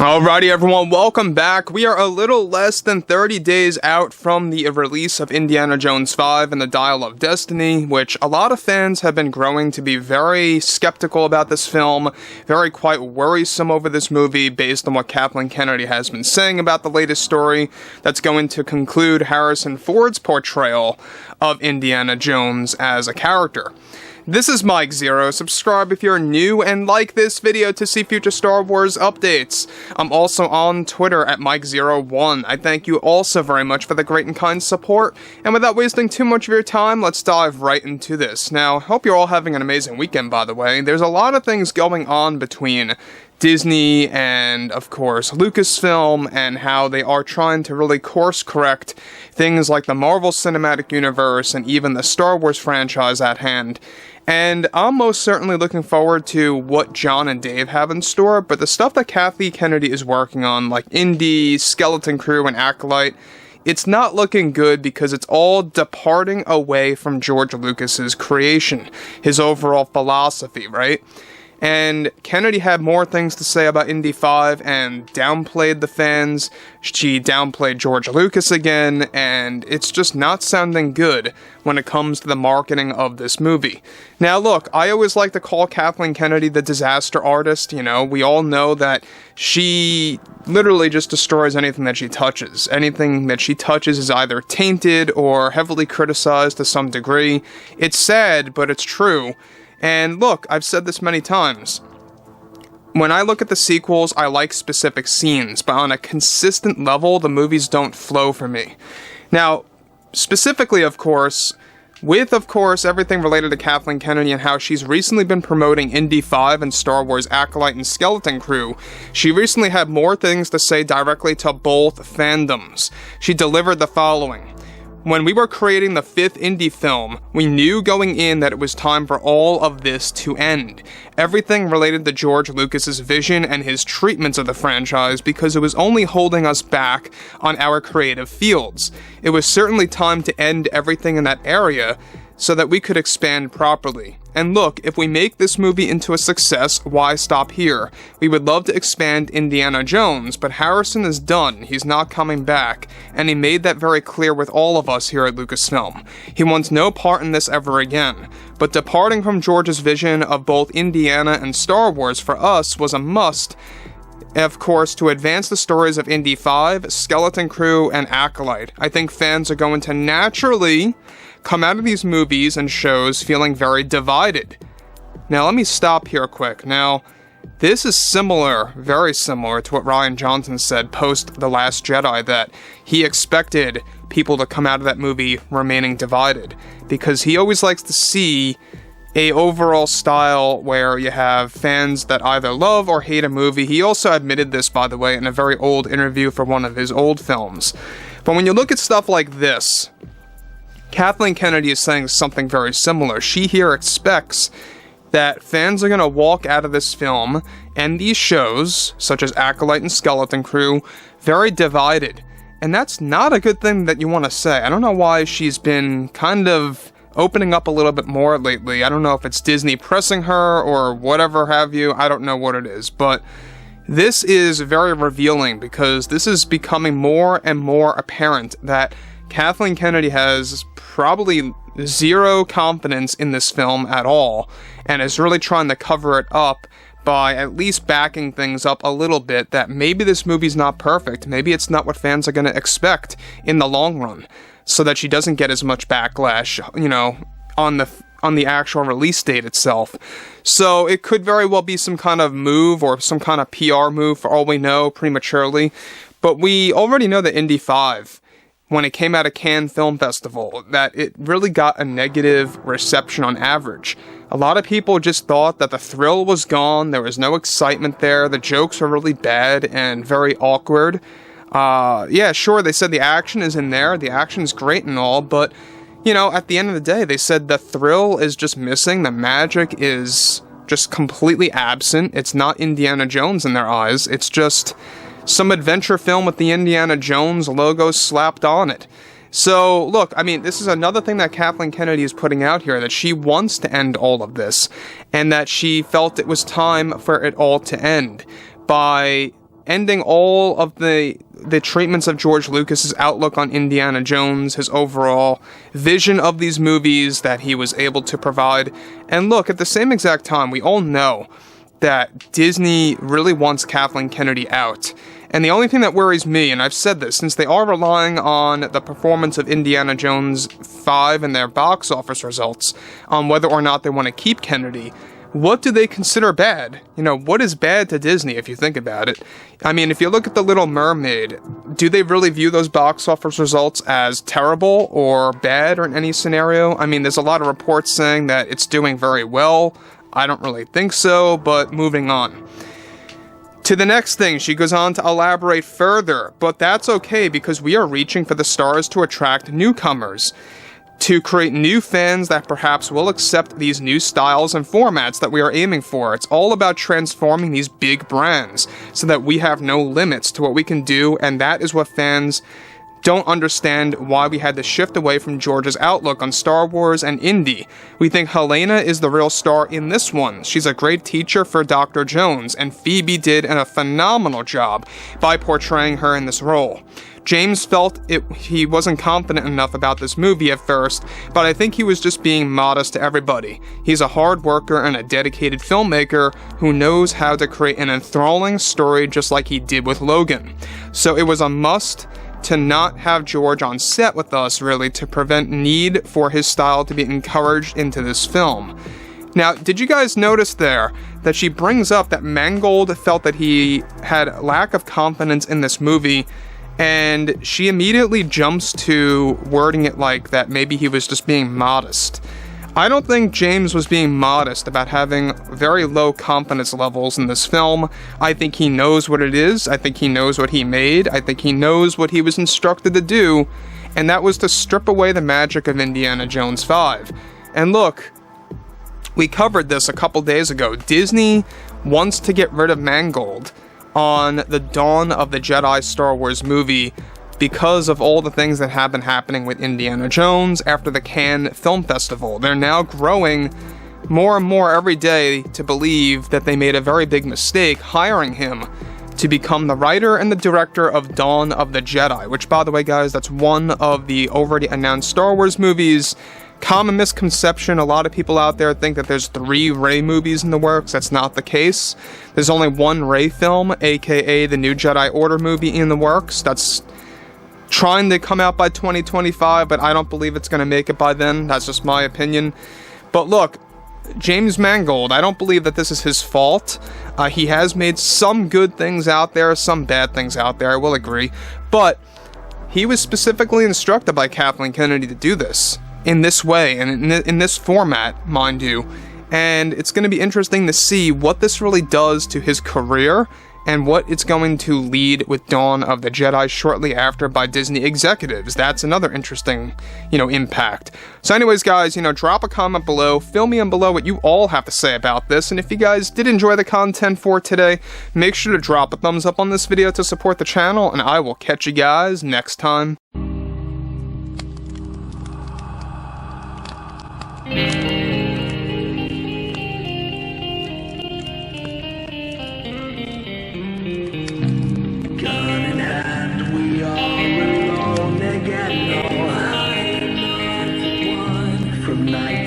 Alrighty everyone, welcome back. We are a little less than 30 days out from the release of Indiana Jones 5 and the Dial of Destiny, which a lot of fans have been growing to be very skeptical about this film, very quite worrisome over this movie based on what Kathleen Kennedy has been saying about the latest story that's going to conclude Harrison Ford's portrayal of Indiana Jones as a character. This is Mike Zero. Subscribe if you're new and like this video to see future Star Wars updates. I'm also on Twitter at Mike01. I thank you all so very much for the great and kind support. And without wasting too much of your time, let's dive right into this. Now, hope you're all having an amazing weekend, by the way. There's a lot of things going on between Disney and, of course, Lucasfilm, and how they are trying to really course correct things like the Marvel Cinematic Universe and even the Star Wars franchise at hand. And I'm most certainly looking forward to what John and Dave have in store, but the stuff that Kathleen Kennedy is working on, like INDY, Skeleton Crew, and Acolyte, it's not looking good because it's all departing away from George Lucas's creation, his overall philosophy, right? And Kennedy had more things to say about Indy 5 and downplayed the fans. She downplayed George Lucas again, and it's just not sounding good when it comes to the marketing of this movie. Now look, I always like to call Kathleen Kennedy the disaster artist. You know, we all know that she literally just destroys anything that she touches. Anything that she touches is either tainted or heavily criticized to some degree. It's sad, but it's true. And look, I've said this many times. When I look at the sequels, I like specific scenes, but on a consistent level, the movies don't flow for me. Now, specifically, of course, with, of course, everything related to Kathleen Kennedy and how she's recently been promoting Indy 5 and Star Wars Acolyte and Skeleton Crew, she recently had more things to say directly to both fandoms. She delivered the following. When we were creating the 5th Indy film, we knew going in that it was time for all of this to end. Everything related to George Lucas's vision and his treatments of the franchise, because it was only holding us back on our creative fields. It was certainly time to end everything in that area so that we could expand properly. And look, if we make this movie into a success, why stop here? We would love to expand Indiana Jones, but Harrison is done, he's not coming back, and he made that very clear with all of us here at Lucasfilm. He wants no part in this ever again, but departing from George's vision of both Indiana and Star Wars for us was a must, of course, to advance the stories of Indy 5, Skeleton Crew, and Acolyte. I think fans are going to naturally come out of these movies and shows feeling very divided. Now, let me stop here quick. Now, this is similar, very similar to what Rian Johnson said post The Last Jedi, that he expected people to come out of that movie remaining divided, because he always likes to see a overall style where you have fans that either love or hate a movie. He also admitted this, by the way, in a very old interview for one of his old films. But when you look at stuff like this, Kathleen Kennedy is saying something very similar. She here expects that fans are going to walk out of this film and these shows, such as Acolyte and Skeleton Crew, very divided. And that's not a good thing that you want to say. I don't know why she's been kind of opening up a little bit more lately. I don't know if it's Disney pressing her or whatever have you. I don't know what it is, but this is very revealing because this is becoming more and more apparent that Kathleen Kennedy has probably zero confidence in this film at all, and is really trying to cover it up by at least backing things up a little bit, that maybe this movie's not perfect, maybe it's not what fans are going to expect in the long run, so that she doesn't get as much backlash, you know, on the actual release date itself. So it could very well be some kind of move or some kind of PR move for all we know, prematurely, but we already know that Indy 5, when it came out of Cannes Film Festival, that it really got a negative reception on average. A lot of people just thought that the thrill was gone, there was no excitement there, the jokes were really bad and very awkward. Yeah, sure, they said the action is in there, the action's great and all, but, you know, at the end of the day, they said the thrill is just missing, the magic is just completely absent, it's not Indiana Jones in their eyes, it's just some adventure film with the Indiana Jones logo slapped on it. So, look, I mean, this is another thing that Kathleen Kennedy is putting out here, that she wants to end all of this, and that she felt it was time for it all to end by ending all of the treatments of George Lucas's outlook on Indiana Jones, his overall vision of these movies that he was able to provide. And look, at the same exact time, we all know that Disney really wants Kathleen Kennedy out. And the only thing that worries me, and I've said this, since they are relying on the performance of Indiana Jones 5 and their box office results on whether or not they want to keep Kennedy, what do they consider bad? You know, what is bad to Disney if you think about it? I mean, if you look at The Little Mermaid, do they really view those box office results as terrible or bad or in any scenario? I mean, there's a lot of reports saying that it's doing very well. I don't really think so, but moving on. To the next thing, she goes on to elaborate further, but that's okay because we are reaching for the stars to attract newcomers, to create new fans that perhaps will accept these new styles and formats that we are aiming for. It's all about transforming these big brands so that we have no limits to what we can do, and that is what fans don't understand why we had to shift away from George's outlook on Star Wars and Indy. We think Helena is the real star in this one. She's a great teacher for Dr. Jones, and Phoebe did a phenomenal job by portraying her in this role. James felt he wasn't confident enough about this movie at first, but I think he was just being modest to everybody. He's a hard worker and a dedicated filmmaker who knows how to create an enthralling story just like he did with Logan. So it was a must to not have George on set with us, really, to prevent need for his style to be encouraged into this film. Now, did you guys notice there that she brings up that Mangold felt that he had lack of confidence in this movie, and she immediately jumps to wording it like that maybe he was just being modest. I don't think James was being modest about having very low confidence levels in this film. I think he knows what it is. I think he knows what he made. I think he knows what he was instructed to do, and that was to strip away the magic of Indiana Jones 5. And look, we covered this a couple days ago. Disney wants to get rid of Mangold on the Dawn of the Jedi Star Wars movie because of all the things that have been happening with Indiana Jones after the Cannes Film Festival. They're now growing more and more every day to believe that they made a very big mistake hiring him to become the writer and the director of Dawn of the Jedi, which, by the way, guys, that's one of the already announced Star Wars movies. Common misconception, a lot of people out there think that there's 3 Rey movies in the works. That's not the case. There's only one Rey film, aka the New Jedi Order movie, in the works. That's trying to come out by 2025, but I don't believe it's going to make it by then. That's just my opinion. But look, James Mangold, I don't believe that this is his fault. He has made some good things out there, some bad things out there, I will agree. But he was specifically instructed by Kathleen Kennedy to do this in this way and in this format, mind you. And it's going to be interesting to see what this really does to his career and what it's going to lead with Dawn of the Jedi shortly after by Disney executives. That's another interesting, impact. So anyways, guys, drop a comment below, fill me in below what you all have to say about this, and if you guys did enjoy the content for today, make sure to drop a thumbs up on this video to support the channel, and I will catch you guys next time. From night